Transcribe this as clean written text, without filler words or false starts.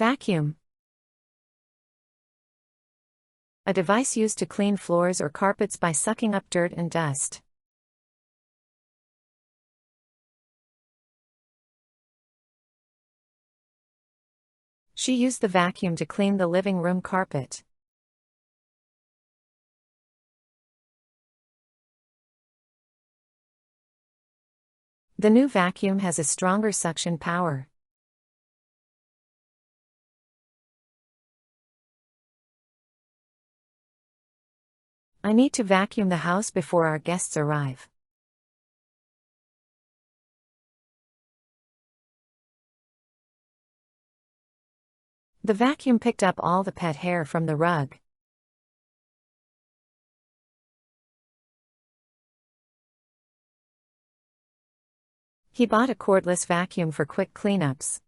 Vacuum. A device used to clean floors or carpets by sucking up dirt and dust. She used the vacuum to clean the living room carpet. The new vacuum has a stronger suction power. I need to vacuum the house before our guests arrive. The vacuum picked up all the pet hair from the rug. He bought a cordless vacuum for quick cleanups.